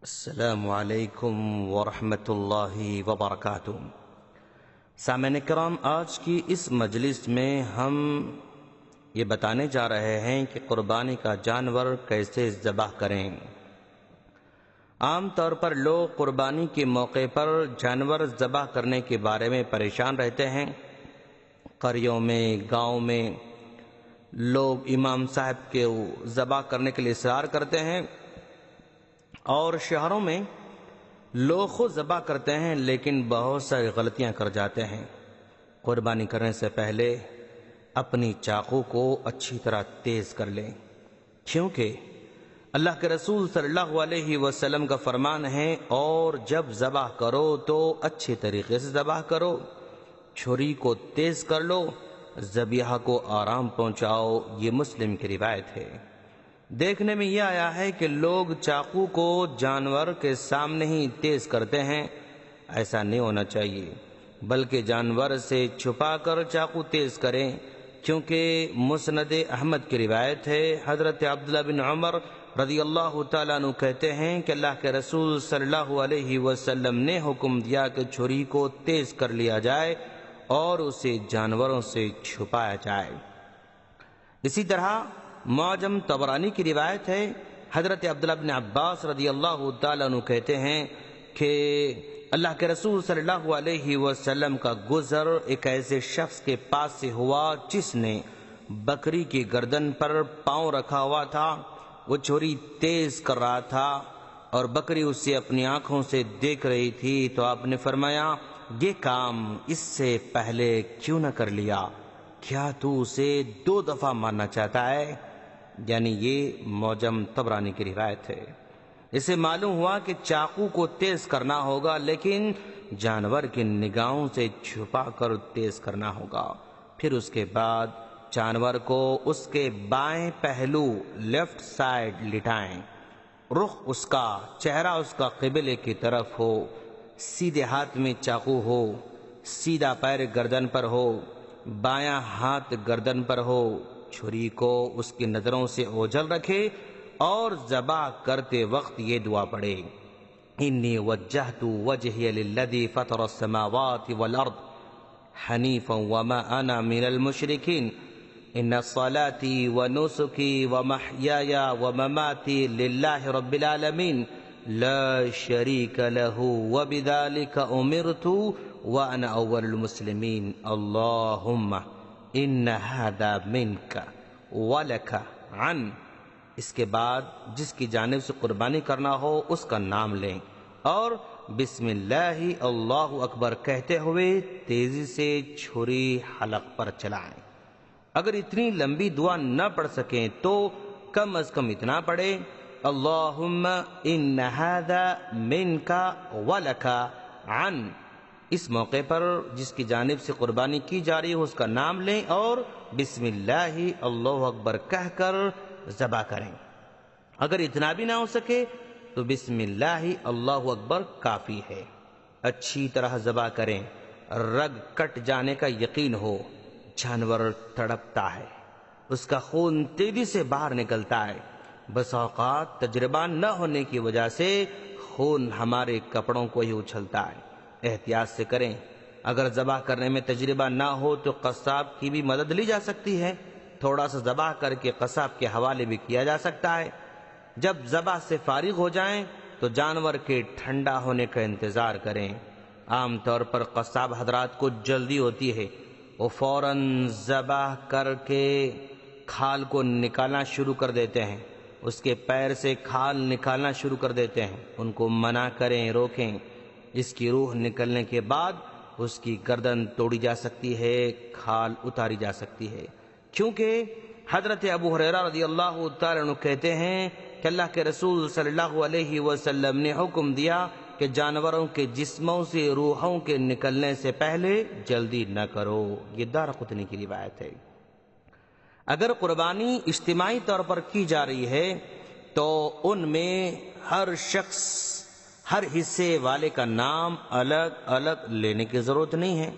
السلام علیکم ورحمۃ اللہ وبرکاتہ۔ سامعین کرام، آج کی اس مجلس میں ہم یہ بتانے جا رہے ہیں کہ قربانی کا جانور کیسے ذبح کریں۔ عام طور پر لوگ قربانی کے موقع پر جانور ذبح کرنے کے بارے میں پریشان رہتے ہیں۔ قریوں میں، گاؤں میں لوگ امام صاحب کے ذبح کرنے کے لیے اصرار کرتے ہیں، اور شہروں میں لوگ خود ذبح کرتے ہیں لیکن بہت ساری غلطیاں کر جاتے ہیں۔ قربانی کرنے سے پہلے اپنی چاقو کو اچھی طرح تیز کر لیں، کیونکہ اللہ کے رسول صلی اللہ علیہ وسلم کا فرمان ہے، اور جب ذبح کرو تو اچھے طریقے سے ذبح کرو، چھری کو تیز کر لو، ذبیحہ کو آرام پہنچاؤ۔ یہ مسلم کی روایت ہے۔ دیکھنے میں یہ آیا ہے کہ لوگ چاقو کو جانور کے سامنے ہی تیز کرتے ہیں۔ ایسا نہیں ہونا چاہیے، بلکہ جانور سے چھپا کر چاقو تیز کریں، کیونکہ مسند احمد کی روایت ہے، حضرت عبداللہ بن عمر رضی اللہ تعالیٰ عنہ کہتے ہیں کہ اللہ کے رسول صلی اللہ علیہ وسلم نے حکم دیا کہ چھری کو تیز کر لیا جائے اور اسے جانوروں سے چھپایا جائے۔ اسی طرح معجم طبرانی کی روایت ہے، حضرت عبداللہ بن عباس رضی اللہ تعالیٰ عنہ کہتے ہیں کہ اللہ کے رسول صلی اللہ علیہ وسلم کا گزر ایک ایسے شخص کے پاس سے ہوا جس نے بکری کی گردن پر پاؤں رکھا ہوا تھا۔ وہ چھری تیز کر رہا تھا اور بکری اسے اپنی آنکھوں سے دیکھ رہی تھی، تو آپ نے فرمایا، یہ کام اس سے پہلے کیوں نہ کر لیا؟ کیا تو اسے 2 دفعہ مارنا چاہتا ہے؟ یعنی یہ معجم طبرانی کی روایت ہے۔ اس سے معلوم ہوا کہ چاقو کو تیز کرنا ہوگا، لیکن جانور کی نگاہوں سے چھپا کر تیز کرنا ہوگا۔ پھر اس کے بعد جانور کو اس کے بائیں پہلو لیفٹ سائڈ لٹائیں، رخ اس کا، چہرہ اس کا قبلے کی طرف ہو، سیدھے ہاتھ میں چاقو ہو، سیدھا پیر گردن پر ہو، بایاں ہاتھ گردن پر ہو، چھری کو اس کی نظروں سے اوجھل رکھے اور ذبح کرتے وقت یہ دعا پڑھے، انی وجہت وجہی للذی فطر السماوات والارض حنیفا وما انا من المشرکین، ان صلاتي ونسكي ومحياي ومماتي لله رب العالمين لا شريك له وبذلك امرت وانا اول المسلمين، اللهم ان هذا منك ولك عن۔ اس کے بعد جس کی جانب سے قربانی کرنا ہو اس کا نام لیں اور بسم اللہ اللہ اکبر کہتے ہوئے تیزی سے چھری حلق پر چلائیں۔ اگر اتنی لمبی دعا نہ پڑھ سکیں تو کم از کم اتنا پڑھیں، اللہم ان ھذا منک ولک عن۔ اس موقع پر جس کی جانب سے قربانی کی جا رہی ہو اس کا نام لیں اور بسم اللہ اللہ اکبر کہہ کر ذبح کریں۔ اگر اتنا بھی نہ ہو سکے تو بسم اللہ اللہ اکبر کافی ہے۔ اچھی طرح ذبح کریں، رگ کٹ جانے کا یقین ہو، جانور تڑپتا ہے، اس کا خون تیزی سے باہر نکلتا ہے۔ بس اوقات تجربہ نہ ہونے کی وجہ سے خون ہمارے کپڑوں کو ہی اچھلتا ہے۔ احتیاط سے کریں۔ اگر ذبح کرنے میں تجربہ نہ ہو تو قصاب کی بھی مدد لی جا سکتی ہے، تھوڑا سا ذبح کر کے قصاب کے حوالے بھی کیا جا سکتا ہے۔ جب ذبح سے فارغ ہو جائیں تو جانور کے ٹھنڈا ہونے کا انتظار کریں۔ عام طور پر قصاب حضرات کو جلدی ہوتی ہے، وہ فوراً ذبح کر کے کھال کو نکالنا شروع کر دیتے ہیں، اس کے پیر سے کھال نکالنا شروع کر دیتے ہیں۔ ان کو منع کریں، روکیں۔ اس کی روح نکلنے کے بعد اس کی گردن توڑی جا سکتی ہے، کھال اتاری جا سکتی ہے، کیونکہ حضرت ابو ہریرہ رضی اللہ تعالیٰ عنہ کہتے ہیں کہ اللہ کے رسول صلی اللہ علیہ وسلم نے حکم دیا کہ جانوروں کے جسموں سے روحوں کے نکلنے سے پہلے جلدی نہ کرو۔ یہ دارقطنی کی روایت ہے۔ اگر قربانی اجتماعی طور پر کی جا رہی ہے تو ان میں ہر شخص، ہر حصے والے کا نام الگ الگ لینے کی ضرورت نہیں ہے۔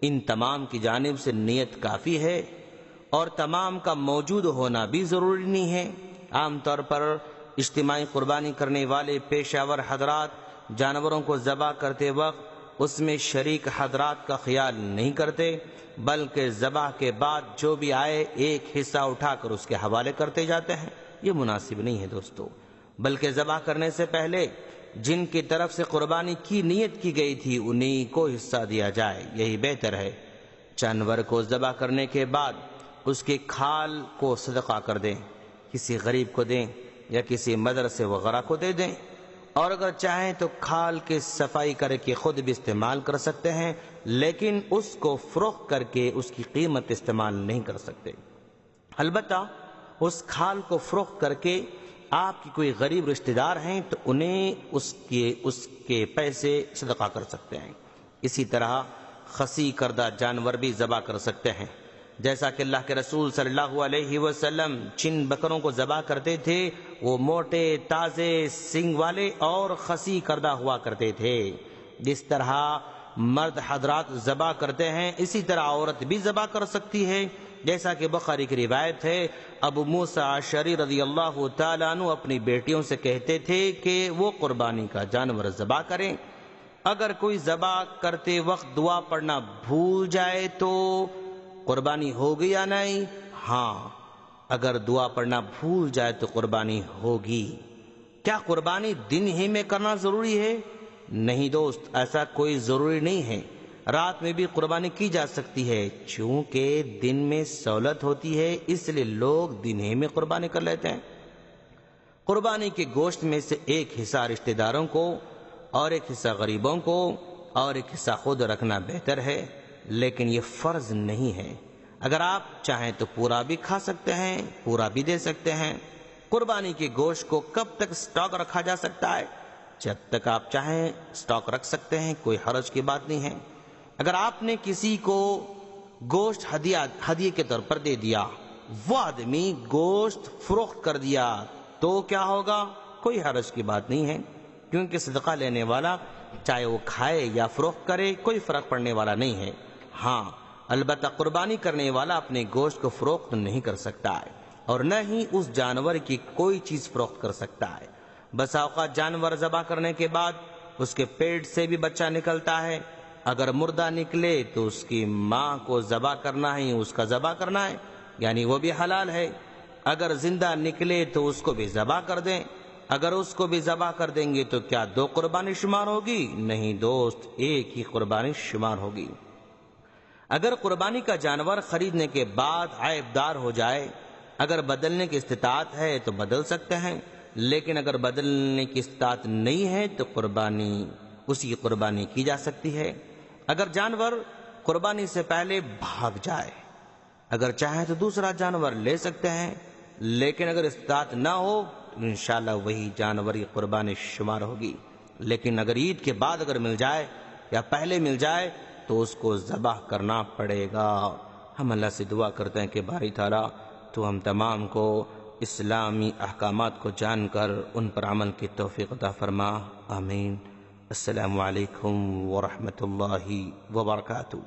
ان تمام کی جانب سے نیت کافی ہے اور تمام کا موجود ہونا بھی ضروری نہیں ہے۔ عام طور پر اجتماعی قربانی کرنے والے پیشہ ور حضرات جانوروں کو ذبح کرتے وقت اس میں شریک حضرات کا خیال نہیں کرتے، بلکہ ذبح کے بعد جو بھی آئے ایک حصہ اٹھا کر اس کے حوالے کرتے جاتے ہیں۔ یہ مناسب نہیں ہے دوستو، بلکہ ذبح کرنے سے پہلے جن کی طرف سے قربانی کی نیت کی گئی تھی انہی کو حصہ دیا جائے، یہی بہتر ہے۔ جانور کو ذبح کرنے کے بعد اس کی کھال کو صدقہ کر دیں، کسی غریب کو دیں یا کسی مدرسے وغیرہ کو دے دیں، اور اگر چاہیں تو کھال کی صفائی کر کے خود بھی استعمال کر سکتے ہیں، لیکن اس کو فروخت کر کے اس کی قیمت استعمال نہیں کر سکتے۔ البتہ اس کھال کو فروخت کر کے آپ کی کوئی غریب رشتہ دار ہیں تو انہیں اس کے پیسے صدقہ کر سکتے ہیں۔ اسی طرح خصی کردہ جانور بھی ذبح کر سکتے ہیں، جیسا کہ اللہ کے رسول صلی اللہ علیہ وسلم جن بکروں کو ذبح کرتے تھے وہ موٹے، تازے سینگ والے اور خصی کردہ ہوا کرتے تھے۔ جس طرح مرد حضرات ذبح کرتے ہیں اسی طرح عورت بھی ذبح کر سکتی ہے، جیسا کہ بخاری کی روایت ہے، ابو موسیٰ اشعری رضی اللہ تعالیٰ عنہ اپنی بیٹیوں سے کہتے تھے کہ وہ قربانی کا جانور ذبح کریں۔ اگر کوئی ذبح کرتے وقت دعا پڑھنا بھول جائے تو قربانی ہوگی یا نہیں؟ ہاں، اگر دعا پڑھنا بھول جائے تو قربانی ہوگی۔ کیا قربانی دن ہی میں کرنا ضروری ہے؟ نہیں دوست، ایسا کوئی ضروری نہیں ہے، رات میں بھی قربانی کی جا سکتی ہے، چونکہ دن میں سہولت ہوتی ہے اس لیے لوگ دن ہی میں قربانی کر لیتے ہیں۔ قربانی کے گوشت میں سے ایک حصہ رشتہ داروں کو اور ایک حصہ غریبوں کو اور ایک حصہ خود رکھنا بہتر ہے، لیکن یہ فرض نہیں ہے۔ اگر آپ چاہیں تو پورا بھی کھا سکتے ہیں، پورا بھی دے سکتے ہیں۔ قربانی کے گوشت کو کب تک سٹاک رکھا جا سکتا ہے؟ جب تک آپ چاہیں سٹاک رکھ سکتے ہیں، کوئی حرج کی بات نہیں ہے۔ اگر آپ نے کسی کو گوشت ہدیے کے طور پر دے دیا، وہ آدمی گوشت فروخت کر دیا تو کیا ہوگا؟ کوئی حرج کی بات نہیں ہے، کیونکہ صدقہ لینے والا چاہے وہ کھائے یا فروخت کرے کوئی فرق پڑنے والا نہیں ہے۔ ہاں، البتہ قربانی کرنے والا اپنے گوشت کو فروخت نہیں کر سکتا ہے اور نہ ہی اس جانور کی کوئی چیز فروخت کر سکتا ہے۔ بس اوقات جانور ذبح کرنے کے بعد اس کے پیٹ سے بھی بچہ نکلتا ہے، اگر مردہ نکلے تو اس کی ماں کو ذبح کرنا ہی اس کا ذبح کرنا ہے، یعنی وہ بھی حلال ہے۔ اگر زندہ نکلے تو اس کو بھی ذبح کر دیں۔ اگر اس کو بھی ذبح کر دیں گے تو کیا دو قربانی شمار ہوگی؟ نہیں دوست، ایک ہی قربانی شمار ہوگی۔ اگر قربانی کا جانور خریدنے کے بعد عیب دار ہو جائے، اگر بدلنے کی استطاعت ہے تو بدل سکتے ہیں، لیکن اگر بدلنے کی استطاعت نہیں ہے تو اسی قربانی کی جا سکتی ہے۔ اگر جانور قربانی سے پہلے بھاگ جائے، اگر چاہیں تو دوسرا جانور لے سکتے ہیں، لیکن اگر استطاعت نہ ہو تو انشاءاللہ وہی جانور کی قربانی شمار ہوگی۔ لیکن اگر عید کے بعد اگر مل جائے یا پہلے مل جائے تو اس کو ذبح کرنا پڑے گا۔ ہم اللہ سے دعا کرتے ہیں کہ باری تعالیٰ تو ہم تمام کو اسلامی احکامات کو جان کر ان پر عمل کی توفیق عطا فرما، آمین۔ السلام علیکم ورحمۃ اللہ وبرکاتہ۔